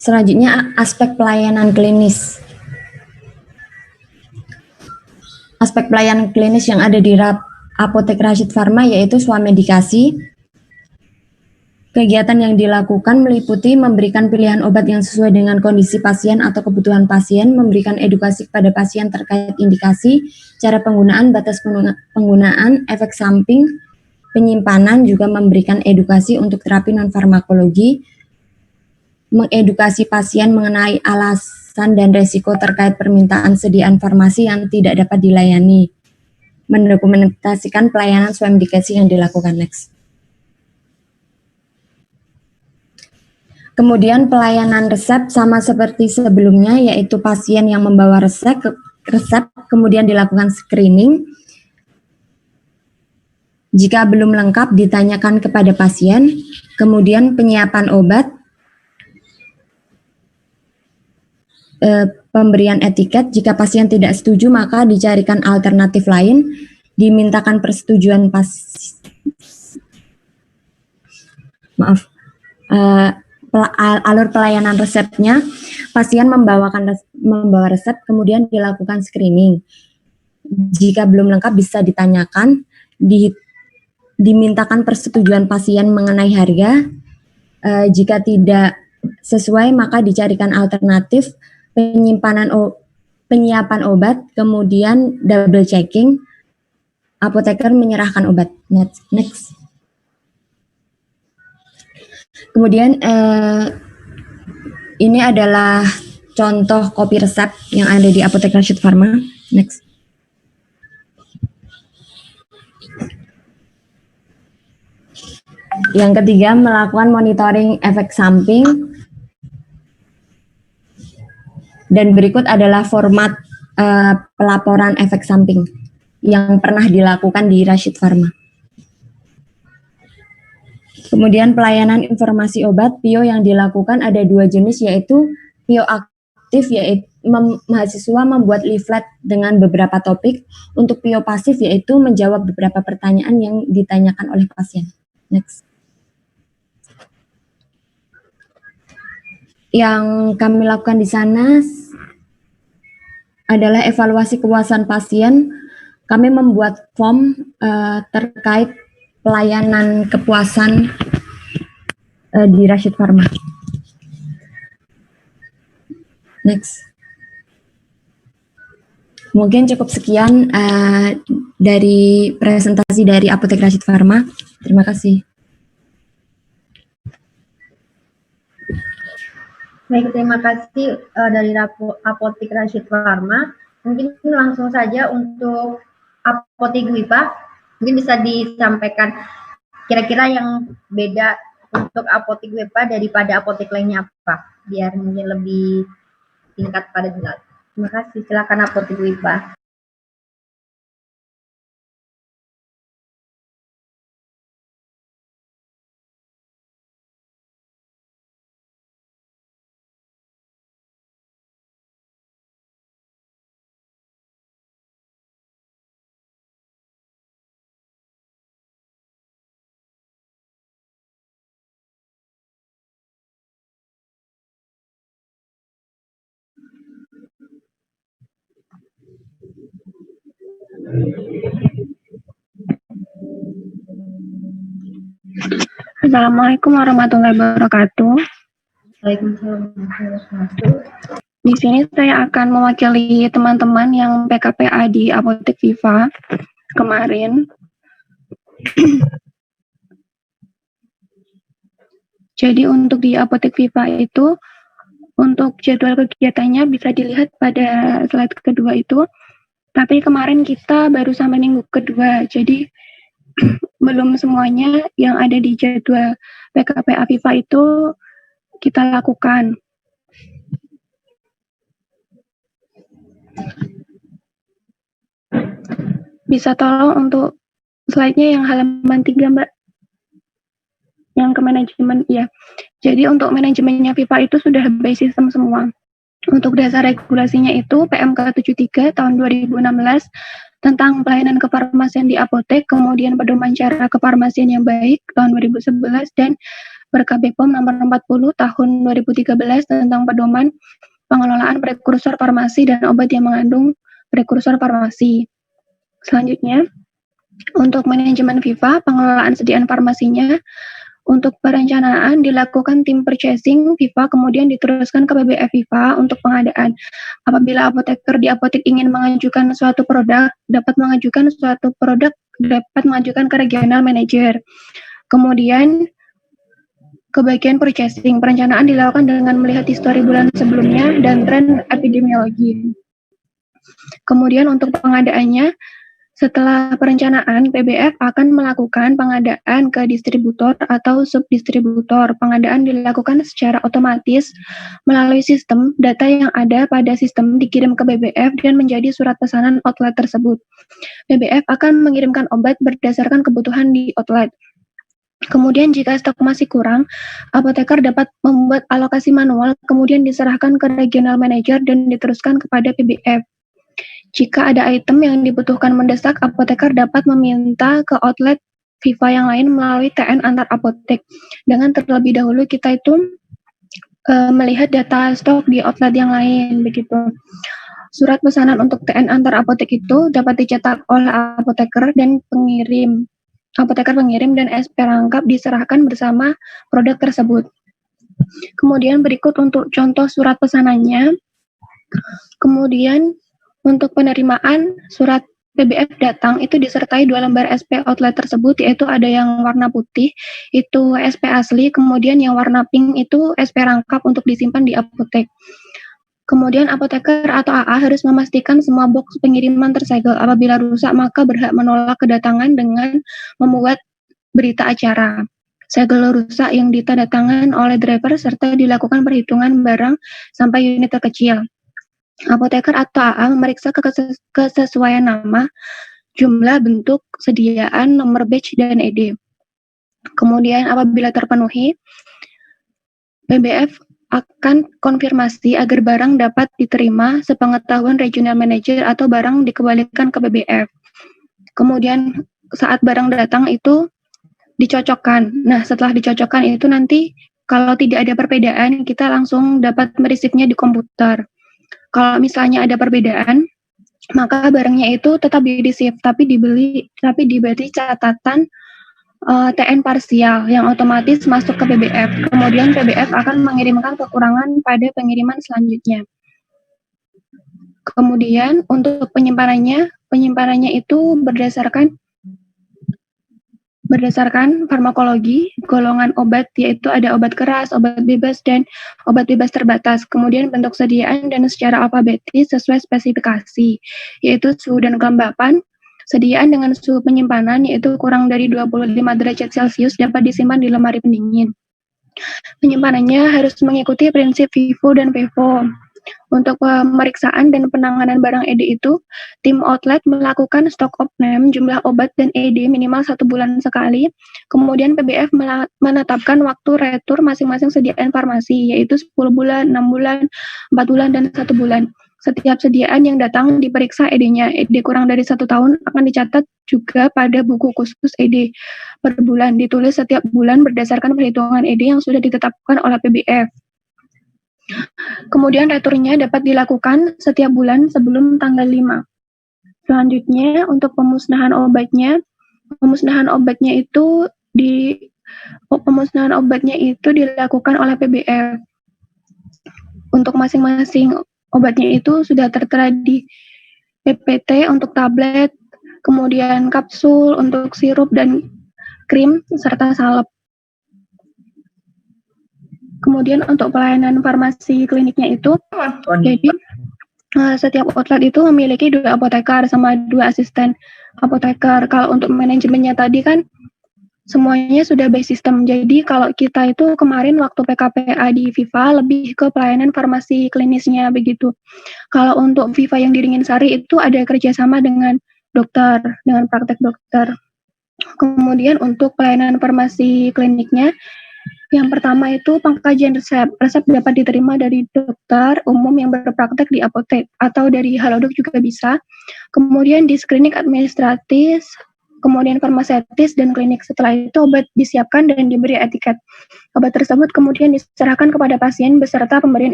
Selanjutnya aspek pelayanan klinis. Aspek pelayanan klinis yang ada di Apotek Rashid Pharma yaitu swamedikasi. Kegiatan yang dilakukan meliputi memberikan pilihan obat yang sesuai dengan kondisi pasien atau kebutuhan pasien, memberikan edukasi kepada pasien terkait indikasi, cara penggunaan, batas penggunaan, efek samping, penyimpanan, juga memberikan edukasi untuk terapi non-farmakologi, mengedukasi pasien mengenai alasan dan resiko terkait permintaan sediaan farmasi yang tidak dapat dilayani, mendokumentasikan pelayanan swamedikasi yang dilakukan. Next. Kemudian pelayanan resep sama seperti sebelumnya, yaitu pasien yang membawa resep kemudian dilakukan screening. Jika belum lengkap ditanyakan kepada pasien, kemudian penyiapan obat, pemberian etiket. Jika pasien tidak setuju maka dicarikan alternatif lain, dimintakan persetujuan alur pelayanan resepnya. Pasien membawa resep, kemudian dilakukan screening. Jika belum lengkap bisa ditanyakan, dimintakan persetujuan pasien mengenai harga. Jika tidak sesuai maka dicarikan alternatif, penyiapan obat, kemudian double checking, apoteker menyerahkan obat. Next. Kemudian ini adalah contoh kopi resep yang ada di Apotek Rashid Pharma. Next. Yang ketiga, melakukan monitoring efek samping. Dan berikut adalah format pelaporan efek samping yang pernah dilakukan di Rashid Pharma. Kemudian pelayanan informasi obat, PIO yang dilakukan ada 2 jenis, yaitu PIO aktif, yaitu mahasiswa membuat leaflet dengan beberapa topik. Untuk PIO pasif yaitu menjawab beberapa pertanyaan yang ditanyakan oleh pasien. Next. Yang kami lakukan di sana adalah evaluasi kepuasan pasien. Kami membuat form terkait pelayanan kepuasan di Rashid Pharma. Next. Mungkin cukup sekian dari presentasi dari Apotek Rashid Pharma. Terima kasih. Baik, terima kasih dari Apotek Rashid Pharma. Mungkin langsung saja untuk Apotek WIPA. Mungkin bisa disampaikan kira-kira yang beda untuk Apotek WIPA daripada apotek lainnya apa, biar mungkin lebih tingkat pada jelas. Terima kasih, silakan Apotek WIPA. Assalamualaikum warahmatullahi wabarakatuh. Waalaikumsalam warahmatullahi wabarakatuh. Di sini saya akan mewakili teman-teman yang PKPA di Apotek Viva kemarin. Jadi untuk di Apotek Viva itu, untuk jadwal kegiatannya bisa dilihat pada slide kedua itu. Tapi kemarin kita baru sampai minggu kedua, jadi belum semuanya yang ada di jadwal PKPA Viva itu kita lakukan. Bisa tolong untuk slide-nya yang halaman 3, Mbak. Yang ke manajemen, ya. Jadi untuk manajemennya Viva itu sudah by system semua. Untuk dasar regulasinya itu PMK 73 tahun 2016 tentang pelayanan kefarmasian di apotek, kemudian pedoman cara kefarmasian yang baik tahun 2011, dan Perkab BPOM nomor 40 tahun 2013 tentang pedoman pengelolaan prekursor farmasi dan obat yang mengandung prekursor farmasi. Selanjutnya, untuk manajemen FIFA, pengelolaan sediaan farmasinya, untuk perencanaan dilakukan tim purchasing FIFA, kemudian diteruskan ke BBF FIFA untuk pengadaan. Apabila apoteker di apotek ingin mengajukan suatu produk, dapat mengajukan ke regional manager. Kemudian ke bagian purchasing, perencanaan dilakukan dengan melihat histori bulan sebelumnya dan tren epidemiologi. Kemudian untuk pengadaannya, setelah perencanaan, PBF akan melakukan pengadaan ke distributor atau subdistributor. Pengadaan dilakukan secara otomatis melalui sistem data yang ada pada sistem dikirim ke BBF dan menjadi surat pesanan outlet tersebut. BBF akan mengirimkan obat berdasarkan kebutuhan di outlet. Kemudian jika stok masih kurang, apoteker dapat membuat alokasi manual, kemudian diserahkan ke regional manager dan diteruskan kepada PBF. Jika ada item yang dibutuhkan mendesak, apoteker dapat meminta ke outlet FIFA yang lain melalui TN antar apotek. Dengan terlebih dahulu kita itu melihat data stok di outlet yang lain, begitu. Surat pesanan untuk TN antar apotek itu dapat dicetak oleh apoteker pengirim dan SP rangkap diserahkan bersama produk tersebut. Kemudian berikut untuk contoh surat pesanannya. Kemudian untuk penerimaan surat PBF datang itu disertai 2 lembar SP outlet tersebut, yaitu ada yang warna putih itu SP asli, kemudian yang warna pink itu SP rangkap untuk disimpan di apotek. Kemudian apoteker atau AA harus memastikan semua box pengiriman tersegel. Apabila rusak, maka berhak menolak kedatangan dengan membuat berita acara. Segel rusak yang ditandatangan oleh driver serta dilakukan perhitungan barang sampai unit terkecil. Apoteker atau AA memeriksa kesesuaian nama, jumlah, bentuk, sediaan, nomor batch, dan ED. Kemudian apabila terpenuhi, BBF akan konfirmasi agar barang dapat diterima sepengetahuan regional manager atau barang dikembalikan ke BBF. Kemudian saat barang datang itu dicocokkan. Nah, setelah dicocokkan itu nanti kalau tidak ada perbedaan, kita langsung dapat meresipnya di komputer. Kalau misalnya ada perbedaan, maka barangnya itu tetap di-receive, tapi diberi catatan TN parsial yang otomatis masuk ke BBF. Kemudian BBF akan mengirimkan kekurangan pada pengiriman selanjutnya. Kemudian untuk penyimpanannya itu berdasarkan farmakologi, golongan obat, yaitu ada obat keras, obat bebas, dan obat bebas terbatas. Kemudian bentuk sediaan dan secara alfabetis sesuai spesifikasi, yaitu suhu dan kelembapan. Sediaan dengan suhu penyimpanan yaitu kurang dari 25 derajat Celcius dapat disimpan di lemari pendingin. Penyimpanannya harus mengikuti prinsip FIFO dan PEFO. Untuk pemeriksaan dan penanganan barang ED itu, tim outlet melakukan stok opname, jumlah obat dan ED minimal 1 bulan sekali. Kemudian PBF menetapkan waktu retur masing-masing sediaan farmasi, yaitu 10 bulan, 6 bulan, 4 bulan, dan 1 bulan. Setiap sediaan yang datang diperiksa ED-nya. ED kurang dari 1 tahun akan dicatat juga pada buku khusus ED per bulan. Ditulis setiap bulan berdasarkan perhitungan ED yang sudah ditetapkan oleh PBF. Kemudian returnya dapat dilakukan setiap bulan sebelum tanggal 5. Selanjutnya untuk pemusnahan obatnya itu dilakukan oleh PBF. Untuk masing-masing obatnya itu sudah tertera di PPT untuk tablet, kemudian kapsul untuk sirup dan krim, serta salep. Kemudian untuk pelayanan farmasi kliniknya itu, jadi setiap outlet itu memiliki 2 apoteker sama 2 asisten apoteker. Kalau untuk manajemennya tadi kan semuanya sudah by system. Jadi kalau kita itu kemarin waktu PKPA di FIFA lebih ke pelayanan farmasi klinisnya begitu. Kalau untuk FIFA yang di Ringinsari itu ada kerjasama dengan dokter, dengan praktek dokter. Kemudian untuk pelayanan farmasi kliniknya, yang pertama itu pengkajian resep. Resep dapat diterima dari dokter umum yang berpraktek di apotek atau dari Halodoc juga bisa. Kemudian di screening administratif kemudian farmaseutis dan klinik. Setelah itu obat disiapkan dan diberi etiket. Obat tersebut kemudian diserahkan kepada pasien beserta pemberian